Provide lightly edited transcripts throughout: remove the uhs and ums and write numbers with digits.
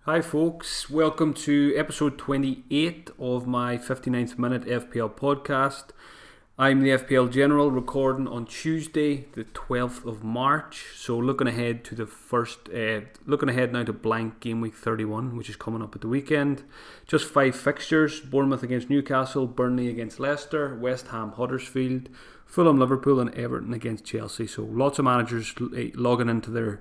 Hi folks, welcome to episode 28 of my 59th minute FPL podcast. I'm the FPL General, recording on Tuesday the 12th of March. So looking ahead now to blank game week 31, which is coming up at the weekend. Just 5 fixtures: Bournemouth against Newcastle, Burnley against Leicester, West Ham Huddersfield, Fulham Liverpool and Everton against Chelsea. So lots of managers logging into the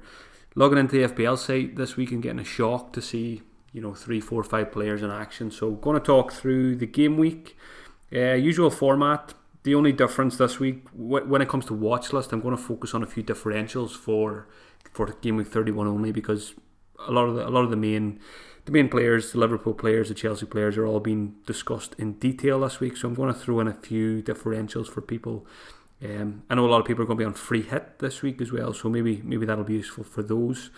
FPL site this week and getting a shock to see 3, 4, 5 players in action. So going to talk through the game week, usual format. The only difference this week, when it comes to watch list, I'm going to focus on a few differentials for game week 31 only, because a lot of the main players, the Liverpool players, the Chelsea players, are all being discussed in detail this week. So I'm going to throw in a few differentials for people. I know a lot of people are going to be on free hit this week as well, so maybe that'll be useful for those.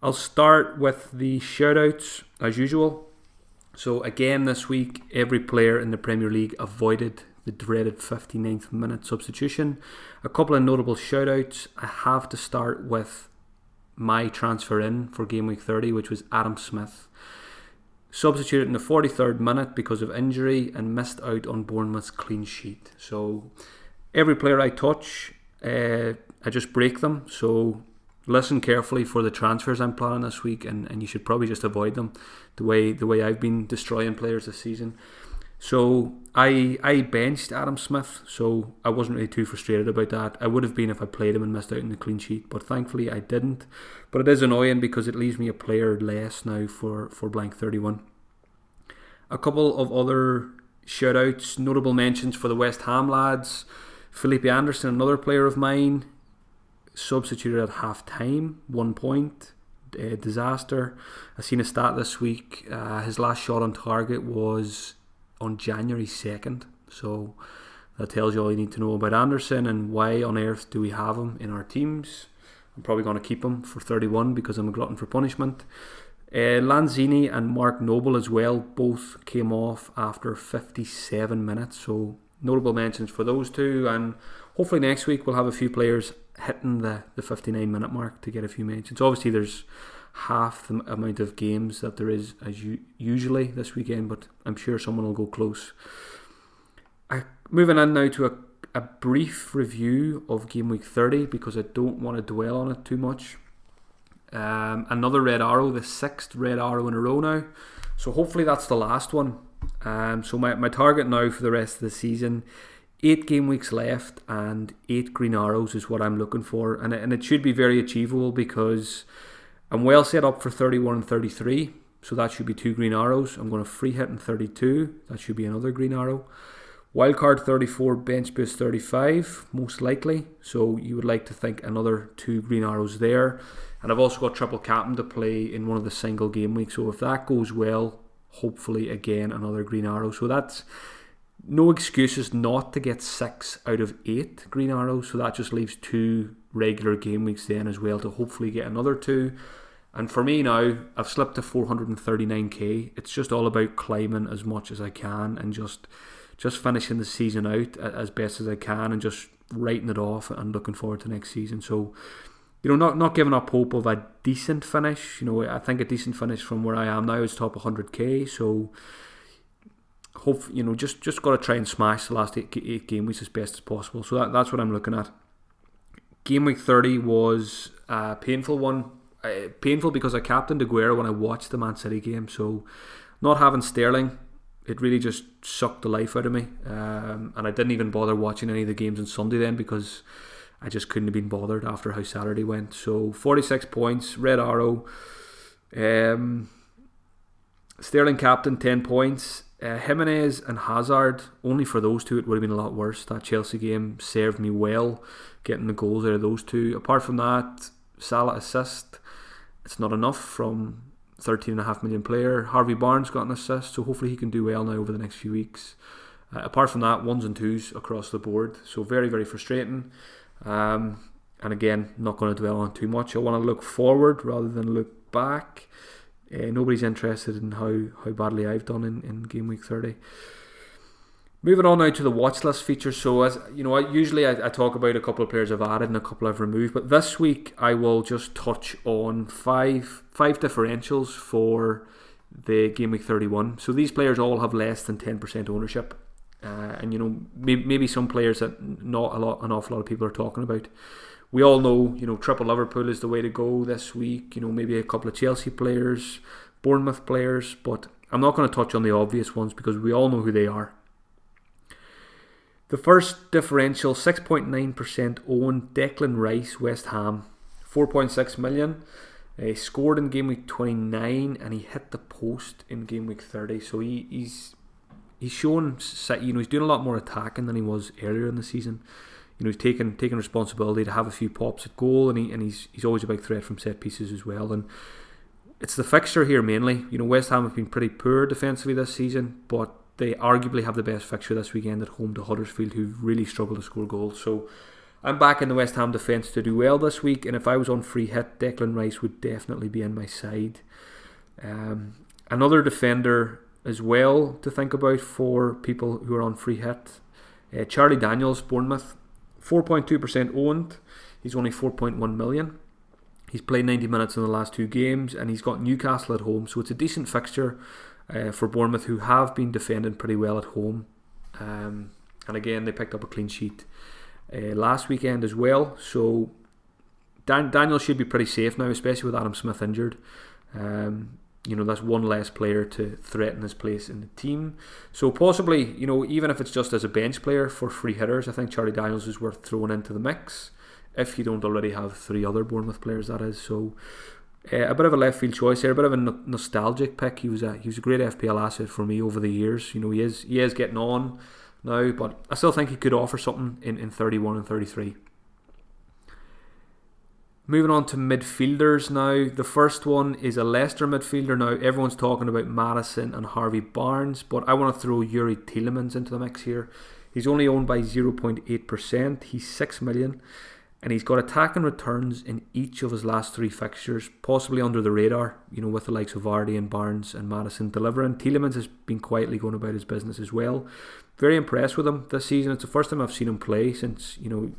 I'll start with the shoutouts as usual. So again this week, every player in the Premier League avoided the dreaded 59th minute substitution. A couple of notable shoutouts. I have to start with my transfer in for game week 30, which was Adam Smith. Substituted in the 43rd minute because of injury and missed out on Bournemouth's clean sheet. So every player I touch, I just break them. So listen carefully for the transfers I'm planning this week, and you should probably just avoid them the way I've been destroying players this season. So I benched Adam Smith, so I wasn't really too frustrated about that. I would have been if I played him and missed out on the clean sheet, but thankfully I didn't. But it is annoying because it leaves me a player less now for blank 31. A couple of other shout-outs, notable mentions for the West Ham lads. Felipe Anderson, another player of mine, substituted at half-time, 1 point. Disaster. I seen a stat this week. His last shot on target was on January 2nd. So that tells you all you need to know about Anderson and why on earth do we have him in our teams. I'm probably going to keep him for 31 because I'm a glutton for punishment. Lanzini and Mark Noble as well both came off after 57 minutes. So notable mentions for those two, and hopefully next week we'll have a few players hitting the 59 minute mark to get a few mentions. Obviously there's half the amount of games that there is as usually this weekend, but I'm sure someone will go close. Moving on now to a brief review of game week 30 because I don't want to dwell on it too much. Another red arrow, the 6th red arrow in a row now, so hopefully that's the last one. So my target now for the rest of the season, 8 game weeks left and 8 green arrows is what I'm looking for, and it should be very achievable because I'm well set up for 31 and 33, so that should be 2 green arrows. I'm going to free hit in 32, that should be another green arrow. Wildcard 34, bench boost 35, most likely, so you would like to think another 2 green arrows there. And I've also got triple captain to play in one of the single game weeks, so if that goes well, hopefully again another green arrow. So that's no excuses not to get 6 out of 8 green arrows, so that just leaves 2 regular game weeks then as well to hopefully get another 2. And for me now, I've slipped to 439k. It's just all about climbing as much as I can and just finishing the season out as best as I can and just writing it off and looking forward to next season. So not giving up hope of a decent finish. I think a decent finish from where I am now is top 100k. So hope just got to try and smash the last 8 game weeks as best as possible. So that's what I'm looking at. Game week 30 was a painful one. Painful because I captained Aguero when I watched the Man City game. So not having Sterling, it really just sucked the life out of me. And I didn't even bother watching any of the games on Sunday then because I just couldn't have been bothered after how Saturday went. So 46 points, red arrow. Sterling captain, 10 points. Jimenez and Hazard, only for those two it would have been a lot worse. That Chelsea game served me well, getting the goals out of those two. Apart from that, Salah assist, it's not enough from 13.5 million player. Harvey Barnes got an assist, so hopefully he can do well now over the next few weeks. Apart from that, 1s and 2s across the board, so very, very frustrating. And again, not going to dwell on too much. I want to look forward rather than look back. Nobody's interested in how badly I've done in game week 30. Moving on now to the watch list feature. So, as you know, I talk about a couple of players I've added and a couple I've removed, but this week I will just touch on five differentials for the Gameweek 31. So these players all have less than 10% ownership, and you know, maybe some players that not an awful lot of people are talking about. We all know, you know, triple Liverpool is the way to go this week. You know, maybe a couple of Chelsea players, Bournemouth players, but I'm not going to touch on the obvious ones because we all know who they are. The first differential, 6.9% owned, Declan Rice, West Ham, 4.6 million. He scored in game week 29 and he hit the post in game week 30. So he's shown, you know, he's doing a lot more attacking than he was earlier in the season. You know, he's taken responsibility to have a few pops at goal, and he's always a big threat from set pieces as well. And it's the fixture here mainly. You know, West Ham have been pretty poor defensively this season, but they arguably have the best fixture this weekend at home to Huddersfield, who really struggle to score goals. So I'm back in the West Ham defence to do well this week, and if I was on free hit, Declan Rice would definitely be in my side. Another defender as well to think about for people who are on free hit, Charlie Daniels, Bournemouth, 4.2% owned. He's only 4.1 million. He's played 90 minutes in the last two games, and he's got Newcastle at home, so it's a decent fixture for Bournemouth, who have been defending pretty well at home. And again, they picked up a clean sheet last weekend as well. So Daniel should be pretty safe now, especially with Adam Smith injured. You know, that's one less player to threaten his place in the team. So possibly, you know, even if it's just as a bench player for free hitters, I think Charlie Daniels is worth throwing into the mix if you don't already have three other Bournemouth players, that is. So a bit of a left field choice here, a bit of a nostalgic pick. He was a great FPL asset for me over the years. You know, he is getting on now, but I still think he could offer something in 31 and 33. Moving on to midfielders now. The first one is a Leicester midfielder. Now, everyone's talking about Maddison and Harvey Barnes, but I want to throw Yuri Tielemans into the mix here. He's only owned by 0.8%. He's 6 million, and he's got attacking returns in each of his last three fixtures, possibly under the radar, you know, with the likes of Vardy and Barnes and Maddison delivering. Tielemans has been quietly going about his business as well. Very impressed with him this season. It's the first time I've seen him play since, you know,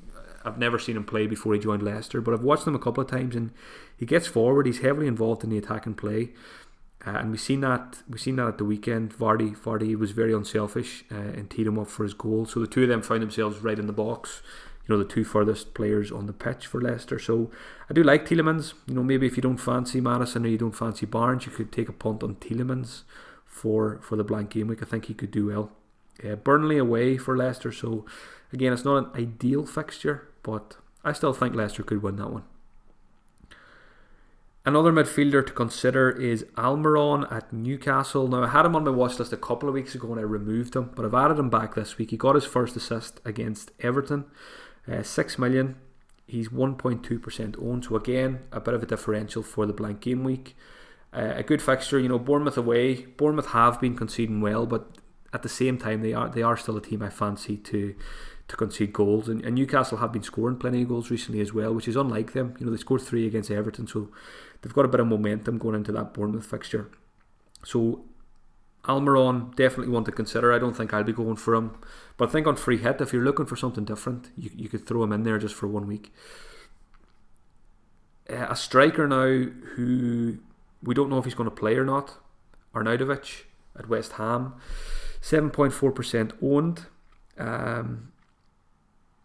I've never seen him play before he joined Leicester, but I've watched him a couple of times, and he gets forward. He's heavily involved in the attacking play, and we've seen that at the weekend. Vardy was very unselfish and teed him up for his goal. So the two of them found themselves right in the box. You know, the two furthest players on the pitch for Leicester. So I do like Tielemans. You know, maybe if you don't fancy Maddison or you don't fancy Barnes, you could take a punt on Tielemans for the blank game week. I think he could do well. Burnley away for Leicester. So again, it's not an ideal fixture, but I still think Leicester could win that one. Another midfielder to consider is Almiron at Newcastle. Now, I had him on my watch list a couple of weeks ago and I removed him, but I've added him back this week. He got his first assist against Everton, 6 million. He's 1.2% owned, so again, a bit of a differential for the blank game week. A good fixture, you know, Bournemouth away. Bournemouth have been conceding well, but at the same time, they are still a team I fancy to concede goals, and Newcastle have been scoring plenty of goals recently as well, which is unlike them. You know, they scored 3 against Everton, so they've got a bit of momentum going into that Bournemouth fixture. So Almiron, definitely one to consider. I don't think I'll be going for him, but I think on free hit, if you're looking for something different, you could throw him in there just for 1 week. A striker now who we don't know if he's going to play or not, Arnautovic at West Ham, 7.4% owned.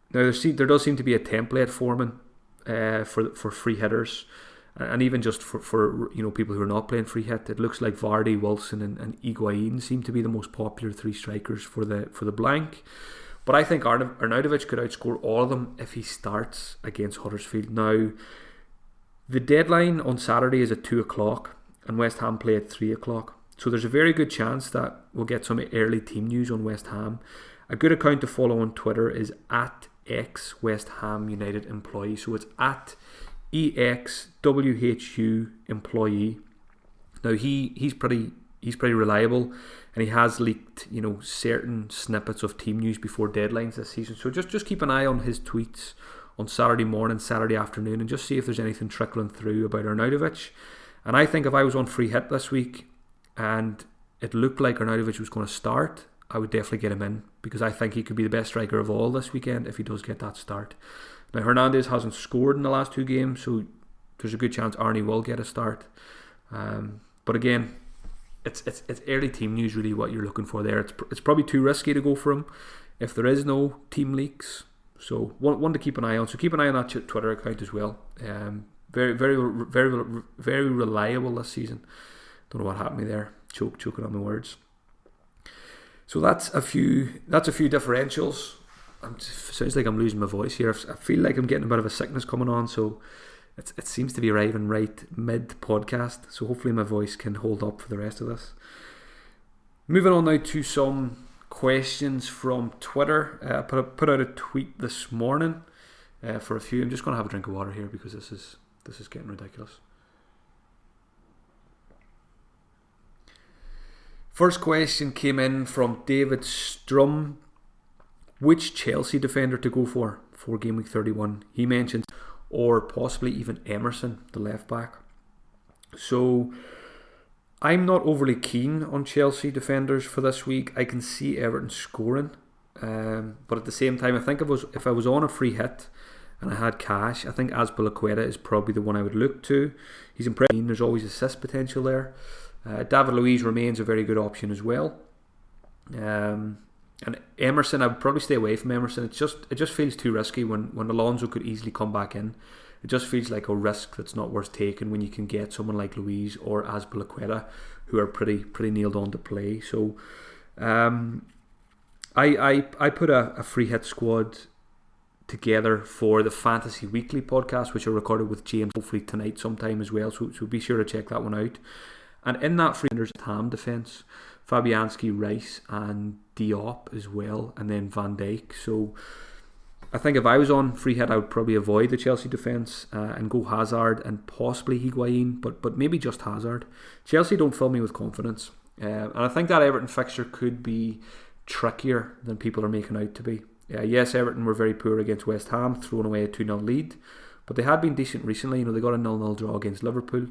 Now there does seem to be a template forming for free hitters, and even just for you know, people who are not playing free hit. It looks like Vardy, Wilson and Higuain seem to be the most popular three strikers for the blank. But I think Arnautovic could outscore all of them if he starts against Huddersfield. Now, the deadline on Saturday is at 2 o'clock and West Ham play at 3 o'clock. So there's a very good chance that we'll get some early team news on West Ham. A good account to follow on Twitter is at X West Ham United employee. So it's at EXWHU employee. Now he's pretty reliable, and he has leaked, you know, certain snippets of team news before deadlines this season. So just keep an eye on his tweets on Saturday morning, Saturday afternoon, and just see if there's anything trickling through about Arnautovic. And I think if I was on free hit this week and it looked like Arnautovic was going to start, I would definitely get him in, because I think he could be the best striker of all this weekend if he does get that start. Now, Hernandez hasn't scored in the last 2 games, so there's a good chance Arnie will get a start. But again, it's early team news really what you're looking for there. It's probably too risky to go for him if there is no team leaks. So one to keep an eye on. So keep an eye on that Twitter account as well. Very, very, very, very reliable this season. Don't know what happened to me there. Choking on my words. So that's a few differentials. Sounds like I'm losing my voice here. I feel like I'm getting a bit of a sickness coming on. So it seems to be arriving right mid podcast. So hopefully my voice can hold up for the rest of this. Moving on now to some questions from Twitter. I put out a tweet this morning for a few. I'm just going to have a drink of water here because this is getting ridiculous. First question came in from David Strum. Which Chelsea defender to go for Game Week 31? He mentioned, or possibly even Emerson, the left back. So I'm not overly keen on Chelsea defenders for this week. I can see Everton scoring, but at the same time, I think if I was on a free hit and I had cash, I think Azpilicueta is probably the one I would look to. He's impressive. There's always assist potential there. David Luiz remains a very good option as well. And Emerson, I would probably stay away from Emerson. It just feels too risky when Alonso could easily come back in. It just feels like a risk that's not worth taking when you can get someone like Luiz or Azpilicueta who are pretty nailed on to play. So I put a free hit squad together for the Fantasy Weekly podcast, which I recorded with James hopefully tonight sometime as well. So be sure to check that one out. And in that free there's Ham defence, Fabianski, Rice and Diop as well, and then Van Dijk. So I think if I was on free hit, I would probably avoid the Chelsea defence and go Hazard and possibly Higuain, but maybe just Hazard. Chelsea don't fill me with confidence, and I think that Everton fixture could be trickier than people are making out to be. Yes, Everton were very poor against West Ham, throwing away a 2-0 lead, but they had been decent recently. They got a 0-0 draw against Liverpool,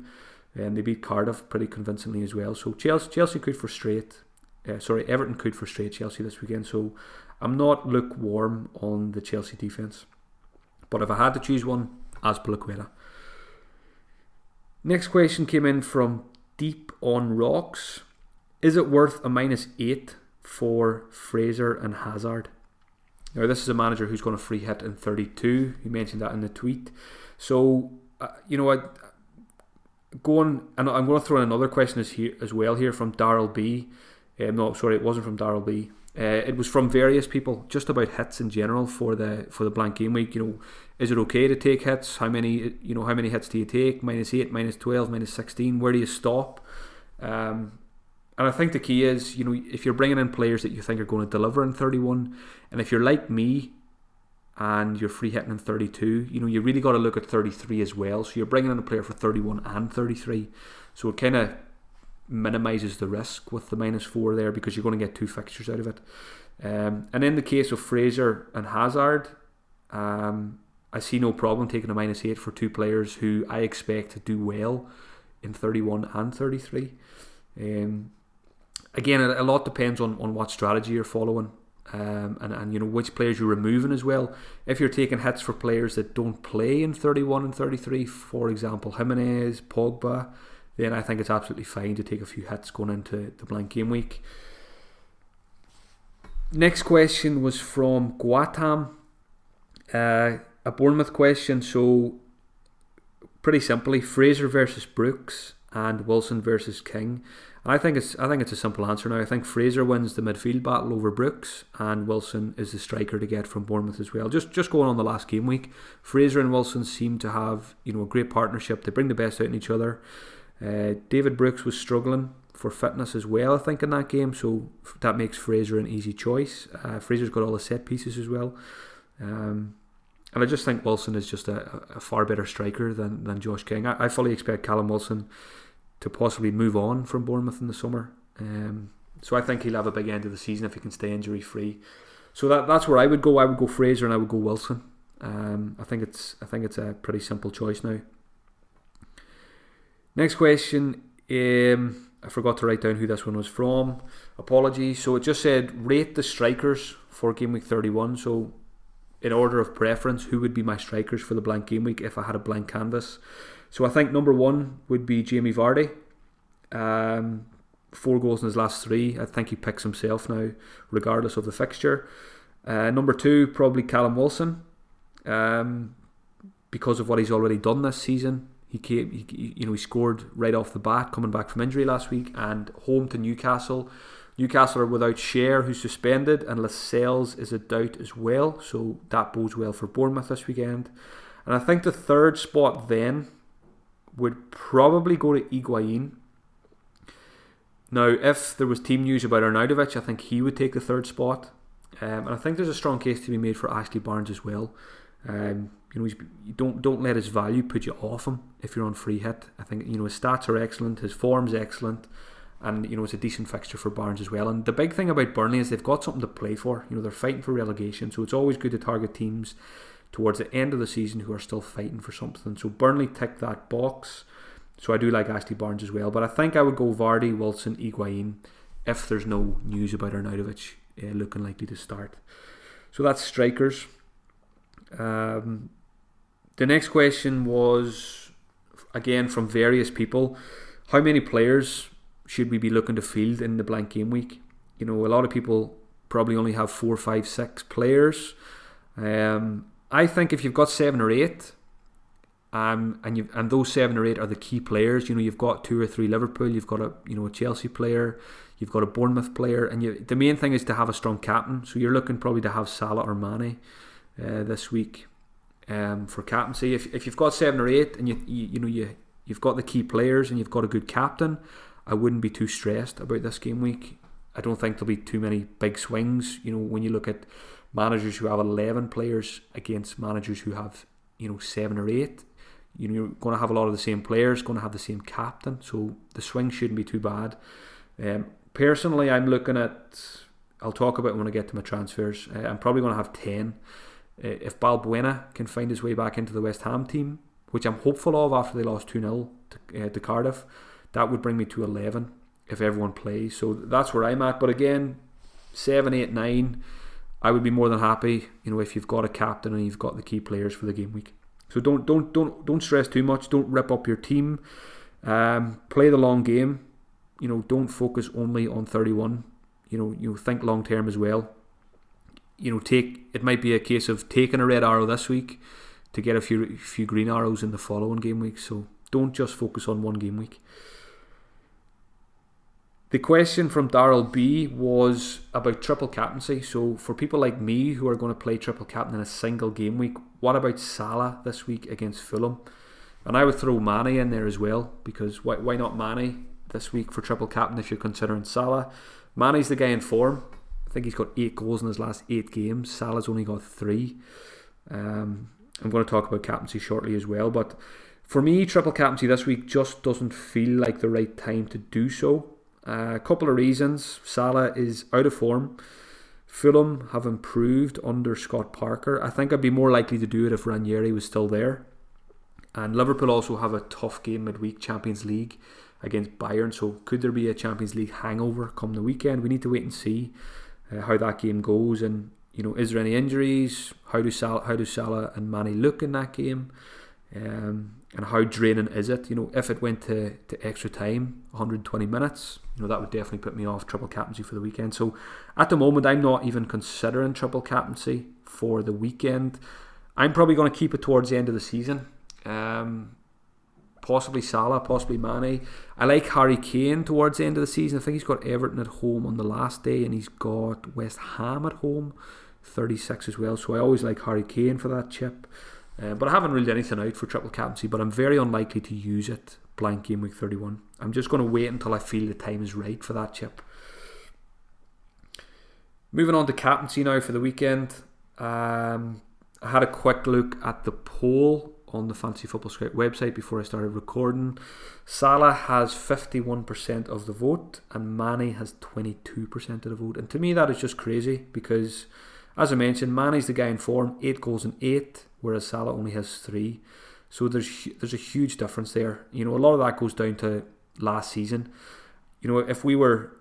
and they beat Cardiff pretty convincingly as well. So Chelsea could frustrate. Everton could frustrate Chelsea this weekend. So I'm not lukewarm on the Chelsea defence. But if I had to choose one, Azpilicueta. Next question came in from Deep on Rocks. Is it worth a -8 for Fraser and Hazard? Now this is a manager who's going to free hit in 32. He mentioned that in the tweet. So I'm going to throw in another question as well here from Daryl B. No, sorry, it wasn't from Daryl B. It was from various people just about hits in general for the blank game week. Is it okay to take hits? How many hits do you take? -8, -12, -16. Where do you stop? And I think the key is, if you're bringing in players that you think are going to deliver in 31, and if you're like me and you're free hitting in 32, you really got to look at 33 as well. So you're bringing in a player for 31 and 33. So it kind of minimises the risk with the -4 there because you're going to get 2 fixtures out of it. And in the case of Fraser and Hazard, I see no problem taking a -8 for 2 players who I expect to do well in 31 and 33. Again, a lot depends on what strategy you're following. And which players you're removing as well. If you're taking hits for players that don't play in 31 and 33, for example Jimenez, Pogba, then I think it's absolutely fine to take a few hits going into the blank game week. Next question was from Guatam, a Bournemouth question. So pretty simply, Fraser versus Brooks and Wilson versus King. I think it's a simple answer now. I think Fraser wins the midfield battle over Brooks, and Wilson is the striker to get from Bournemouth as well. Just going on the last game week, Fraser and Wilson seem to have a great partnership. They bring the best out in each other. David Brooks was struggling for fitness as well, I think, in that game, so that makes Fraser an easy choice. Fraser's got all the set pieces as well, and I just think Wilson is just a far better striker than Josh King. I fully expect Callum Wilson to possibly move on from Bournemouth in the summer. So I think he'll have a big end of the season if he can stay injury free. So that's where I would go. I would go Fraser and I would go Wilson. I think it's a pretty simple choice now. Next question, a I forgot to write down who this one was from. Apologies. So it just said, rate the strikers for Game Week 31. So in order of preference, who would be my strikers for the blank game week if I had a blank canvas? So I think number 1 would be Jamie Vardy. 4 goals in his last 3. I think he picks himself now, regardless of the fixture. Number 2, probably Callum Wilson, because of what he's already done this season. He scored right off the bat, coming back from injury last week, and home to Newcastle. Newcastle are without Cher, who's suspended, and Lascelles is a doubt as well, so that bodes well for Bournemouth this weekend. And I think the third spot then would probably go to Higuain. Now, if there was team news about Arnautovic, I think he would take the third spot. And I think there's a strong case to be made for Ashley Barnes as well. Don't let his value put you off him if you're on free hit. I think his stats are excellent, his form's excellent, and it's a decent fixture for Barnes as well. And the big thing about Burnley is they've got something to play for. They're fighting for relegation, so it's always good to target teams towards the end of the season who are still fighting for something. So Burnley tick that box. So I do like Ashley Barnes as well, but I think I would go Vardy, Wilson, Higuain if there's no news about Arnautovic looking likely to start. So that's strikers. The next question was, again from various people, how many players should we be looking to field in the blank game week? A lot of people probably only have 4, 5, 6 players. I think if you've got 7 or 8, and those 7 or 8 are the key players, you've got 2 or 3 Liverpool, you've got a Chelsea player, you've got a Bournemouth player, and the main thing is to have a strong captain. So you're looking probably to have Salah or Mane this week for captaincy. If you've got 7 or 8 and you've got the key players and you've got a good captain, I wouldn't be too stressed about this game week. I don't think there'll be too many big swings. When you look at managers who have 11 players against managers who have 7 or 8, you're going to have a lot of the same players, going to have the same captain, so the swing shouldn't be too bad. Personally, I'm looking at, I'll talk about when I get to my transfers, I'm probably going to have 10. If Balbuena can find his way back into the West Ham team, which I'm hopeful of after they lost 2-0 to Cardiff, that would bring me to 11 if everyone plays. So that's where I'm at. But again, 7, 8, 9, I would be more than happy, if you've got a captain and you've got the key players for the game week. So don't stress too much. Don't rip up your team. Play the long game. Don't focus only on 31. Think long term as well. It might be a case of taking a red arrow this week to get a few green arrows in the following game week. So don't just focus on one game week. The question from Daryl B was about triple captaincy. So for people like me who are going to play triple captain in a single game week, what about Salah this week against Fulham? And I would throw Mane in there as well, because why not Mane this week for triple captain if you're considering Salah? Mane's the guy in form. I think he's got 8 goals in his last 8 games. Salah's only got 3. I'm going to talk about captaincy shortly as well, but for me, triple captaincy this week just doesn't feel like the right time to do so. A couple of reasons. Salah is out of form. Fulham have improved under Scott Parker. I think I'd be more likely to do it if Ranieri was still there. And Liverpool also have a tough game midweek, Champions League against Bayern. So could there be a Champions League hangover come the weekend? We need to wait and see how that game goes. And is there any injuries? How do Salah and Mane look in that game? And how draining is it? If it went to extra time, 120 minutes, that would definitely put me off triple captaincy for the weekend. So at the moment, I'm not even considering triple captaincy for the weekend. I'm probably going to keep it towards the end of the season. Possibly Salah, possibly Mane. I like Harry Kane towards the end of the season. I think he's got Everton at home on the last day, and he's got West Ham at home, 36 as well. So I always like Harry Kane for that chip. But I haven't ruled anything out for triple captaincy, but I'm very unlikely to use it blank game week 31. I'm just going to wait until I feel the time is right for that chip. Moving on to captaincy now for the weekend. I had a quick look at the poll on the Fantasy Football Scout website before I started recording. Salah has 51% of the vote and Mane has 22% of the vote. And to me that is just crazy because, as I mentioned, Mane's the guy in form, 8 goals in 8, whereas Salah only has 3. So there's a huge difference there. A lot of that goes down to last season. if we were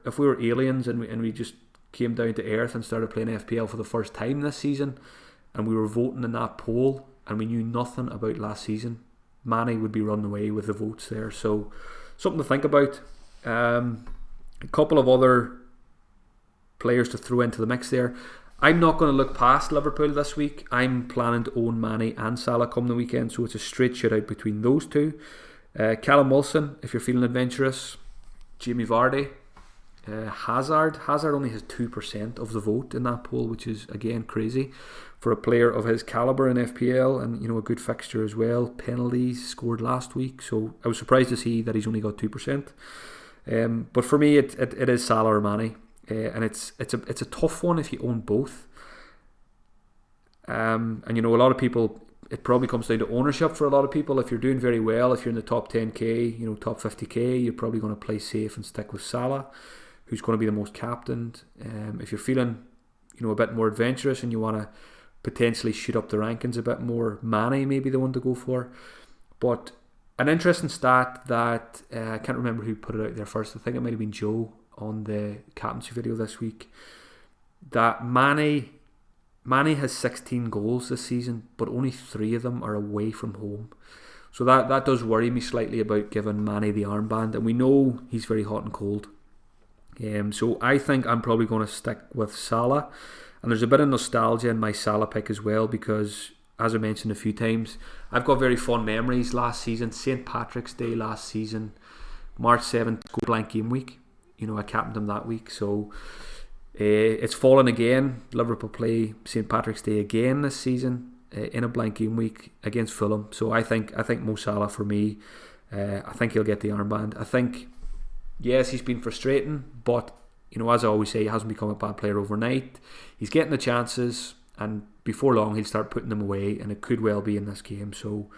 aliens and we just came down to earth and started playing FPL for the first time this season, and we were voting in that poll, and we knew nothing about last season, Mane would be running away with the votes there. So something to think about. A couple of other players to throw into the mix there. I'm not going to look past Liverpool this week. I'm planning to own Mane and Salah come the weekend, so it's a straight shootout between those two. Callum Wilson, if you're feeling adventurous. Jamie Vardy. Hazard only has 2% of the vote in that poll, which is again crazy for a player of his calibre in FPL, and a good fixture as well. Penalties, scored last week, so I was surprised to see that he's only got 2%. But for me, it is Salah or Mane, and it's a tough one if you own both. And a lot of people, it probably comes down to ownership for a lot of people. If you're doing very well, if you're in the top 10k, top 50k, you're probably going to play safe and stick with Salah, who's going to be the most captained. If you're feeling, a bit more adventurous and you want to potentially shoot up the rankings a bit more, Mane may be the one to go for. But an interesting stat that I can't remember who put it out there first. I think it might have been Joe on the captaincy video this week. That Mane has 16 goals this season, but only 3 of them are away from home. So that does worry me slightly about giving Mane the armband, and we know he's very hot and cold. So I think I'm probably going to stick with Salah, and there's a bit of nostalgia in my Salah pick as well, because as I mentioned a few times, I've got very fond memories last season. St. Patrick's Day last season, March 7th, go blank game week. I captained him that week, so it's fallen again. Liverpool play St. Patrick's Day again this season in a blank game week against Fulham. So I think Mo Salah for me. I think he'll get the armband. I think, yes, he's been frustrating, but as I always say, he hasn't become a bad player overnight. He's getting the chances, and before long he'll start putting them away, and it could well be in this game. So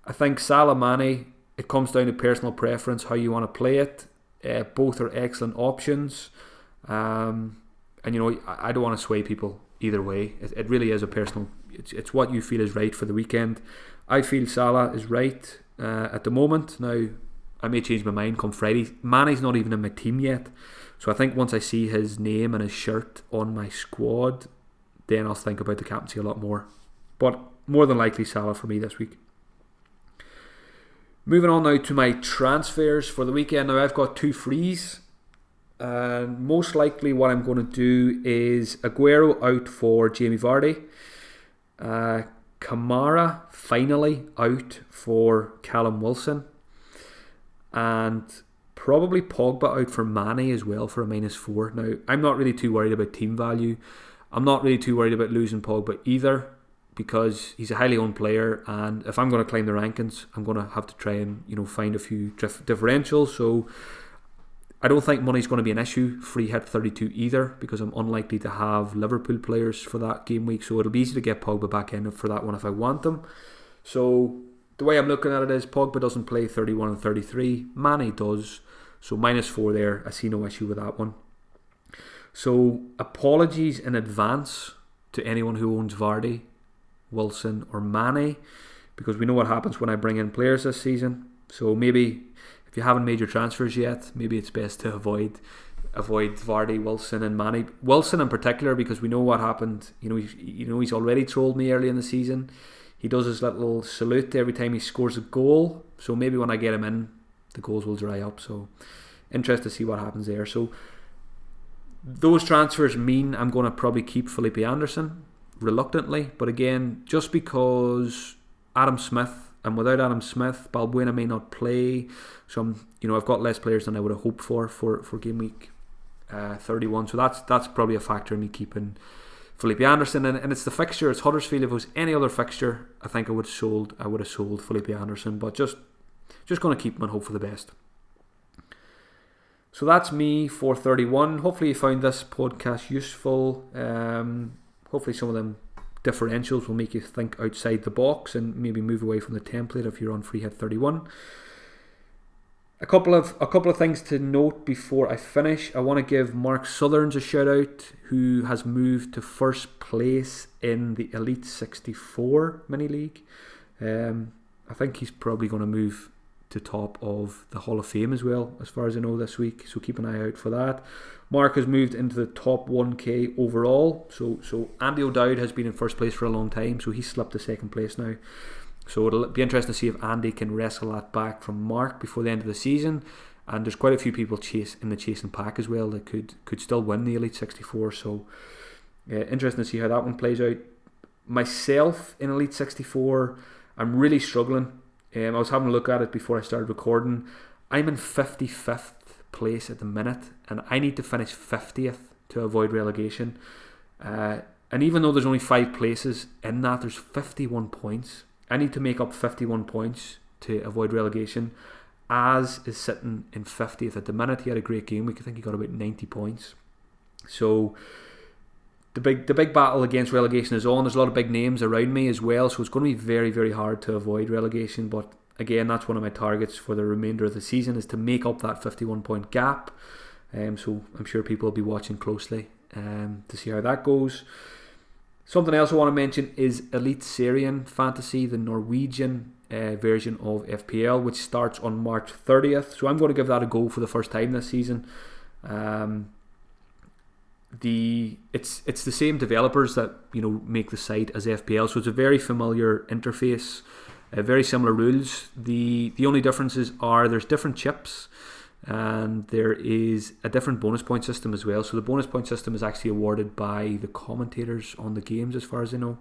I think Salah, Mane, it comes down to personal preference, how you want to play it. Both are excellent options, and I don't want to sway people either way. It really is a personal. It's what you feel is right for the weekend. I feel Salah is right at the moment. Now I may change my mind come Friday. Mane's not even in my team yet, so I think once I see his name and his shirt on my squad, then I'll think about the captaincy a lot more. But more than likely Salah for me this week. Moving on now to my transfers for the weekend. Now I've got 2 frees, and most likely what I'm going to do is Aguero out for Jamie Vardy, Kamara finally out for Callum Wilson, and probably Pogba out for Mane as well for a -4. Now I'm not really too worried about team value. I'm not really too worried about losing Pogba either, because he's a highly owned player, and if I'm going to climb the rankings, I'm going to have to try and find a few differentials. So I don't think money's going to be an issue. Free hit 32 either, because I'm unlikely to have Liverpool players for that game week, so it'll be easy to get Pogba back in for that one if I want them. So the way I'm looking at it is Pogba doesn't play 31 and 33, Mane does, so -4 there. I see no issue with that one. So apologies in advance to anyone who owns Vardy, Wilson or Mane, because we know what happens when I bring in players this season. So maybe if you haven't made your transfers yet, maybe it's best to avoid Vardy, Wilson and Mane. Wilson in particular, because we know what happened. He's already trolled me early in the season. He does his little salute every time he scores a goal, so maybe when I get him in, the goals will dry up. So interested to see what happens there. So those transfers mean I'm going to probably keep Felipe Anderson reluctantly, but again, just because Adam Smith, and without Adam Smith, Balbuena may not play, so I've got less players than I would have hoped for game week 31. So that's probably a factor in me keeping Felipe Anderson, and it's the fixture. It's Huddersfield. If it was any other fixture, I think I would have sold Felipe Anderson, but just going to keep him and hope for the best. So that's me for 31. Hopefully you found this podcast useful. Hopefully some of them differentials will make you think outside the box and maybe move away from the template if you're on free hit 31. A couple of things to note before I finish. I want to give Mark Southerns a shout out, who has moved to first place in the Elite 64 mini league. I think he's probably going to move to top of the Hall of Fame as well, as far as I know, this week. So keep an eye out for that. Mark has moved into the top 1k overall. So Andy O'Dowd has been in first place for a long time, so he's slipped to second place now. So it'll be interesting to see if Andy can wrestle that back from Mark before the end of the season. And there's quite a few people in the chasing pack as well that could still win the Elite 64. So interesting to see how that one plays out. Myself in Elite 64, I'm really struggling. I was having a look at it before I started recording. I'm in 55th place at the minute, and I need to finish 50th to avoid relegation. And even though there's only 5 places in that, there's 51 points. I need to make up 51 points to avoid relegation. Az is sitting in 50th at the minute. He had a great game week. I think he got about 90 points. So the big battle against relegation is on. There's a lot of big names around me as well, so it's going to be very, very hard to avoid relegation. But again, that's one of my targets for the remainder of the season, is to make up that 51 point gap. So I'm sure people will be watching closely to see how that goes. Something else I want to mention is Elite Syrian Fantasy, the Norwegian version of FPL, which starts on March 30th. So I'm going to give that a go for the first time this season. It's the same developers that make the site as FPL, so it's a very familiar interface, very similar rules. The only differences are there's different chips, and there is a different bonus point system as well. So the bonus point system is actually awarded by the commentators on the games, as far as I know.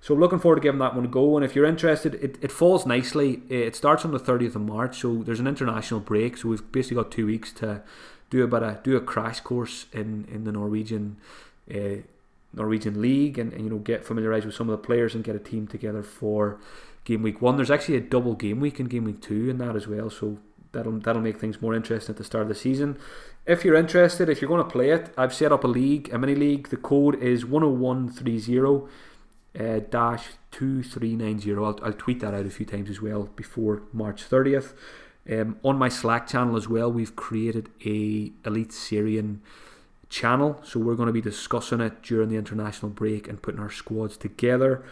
So looking forward to giving that one a go. And if you're interested, it falls nicely. It starts on the 30th of March, so there's an international break. So we've basically got 2 weeks to do a crash course in the Norwegian league, and get familiarised with some of the players and get a team together for game week 1. There's actually a double game week in game week 2 in that as well, so that'll make things more interesting at the start of the season. If you're interested, if you're going to play it, I've set up a mini league. The code is 10130 -2390. I'll tweet that out a few times as well before March 30th. On my Slack channel as well, we've created a Elite Syrian channel, so we're going to be discussing it during the international break and putting our squads together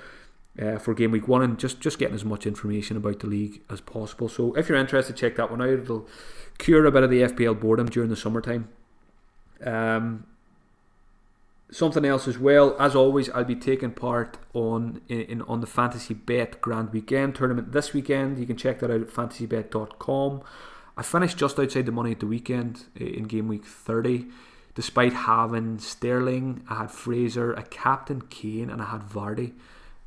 for game week 1, and just getting as much information about the league as possible. So if you're interested, check that one out. It'll cure a bit of the FPL boredom during the summertime. Something else as well, as always, I'll be taking part on the Fantasy Bet Grand Weekend tournament this weekend. You can check that out at fantasybet.com. I finished just outside the money at the weekend in game week 30, despite having Sterling, I had Fraser, a captain Kane, and I had Vardy,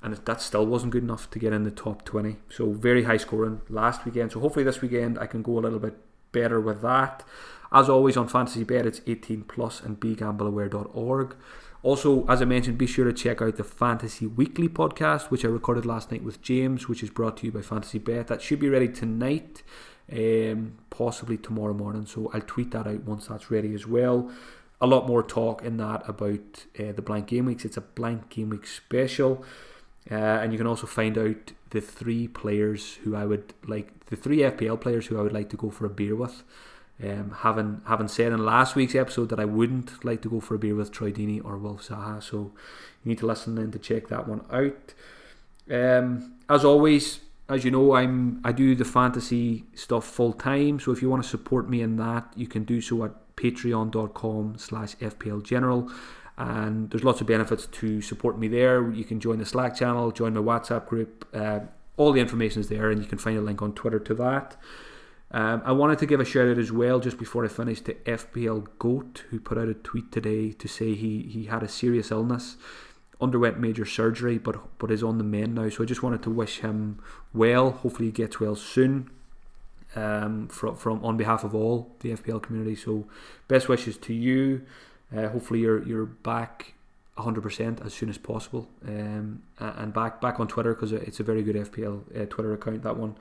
and that still wasn't good enough to get in the top 20. So very high scoring last weekend. So hopefully this weekend I can go a little bit better with that. As always, on Fantasy Bet, it's 18 plus and begambleaware.org. Also, as I mentioned, be sure to check out the Fantasy Weekly podcast, which I recorded last night with James, which is brought to you by Fantasy Bet. That should be ready tonight, possibly tomorrow morning. So I'll tweet that out once that's ready as well. A lot more talk in that about the blank game weeks. It's a blank game week special. And you can also find out the 3 players who I would like, the 3 FPL players who I would like to go for a beer with. Having said in last week's episode that I wouldn't like to go for a beer with Troy Deeney or Wilf Zaha, so you need to listen in to check that one out. As always, as you know, I do the fantasy stuff full time, so if you want to support me in that, you can do so at patreon.com/FPLgeneral, and there's lots of benefits to support me there. You can join the Slack channel, join my WhatsApp group, all the information is there, and you can find a link on Twitter to that. I wanted to give a shout out as well, just before I finish, to FPL Goat, who put out a tweet today to say he had a serious illness, underwent major surgery, but is on the mend now. So I just wanted to wish him well. Hopefully he gets well soon. From on behalf of all the FPL community. So best wishes to you. Hopefully you're back 100% as soon as possible, and back on Twitter, because it's a very good FPL Twitter account, that one.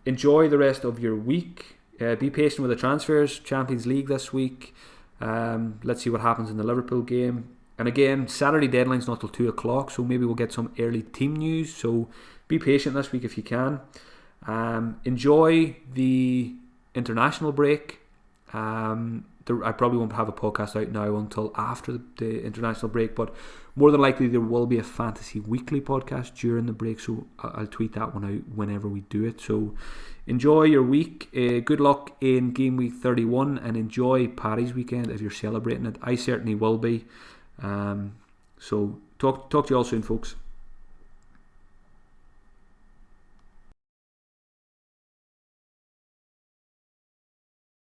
Enjoy the rest of your week. Be patient with the transfers. Champions League this week. Let's see what happens in the Liverpool game. And again, Saturday deadline's not till 2 o'clock, so maybe we'll get some early team news. So be patient this week if you can. Enjoy the international break. I probably won't have a podcast out now until after the international break, but more than likely there will be a Fantasy Weekly podcast during the break, so I'll tweet that one out whenever we do it. So enjoy your week. Good luck in Game Week 31, and enjoy Paddy's weekend if you're celebrating it. I certainly will be. So talk to you all soon, folks.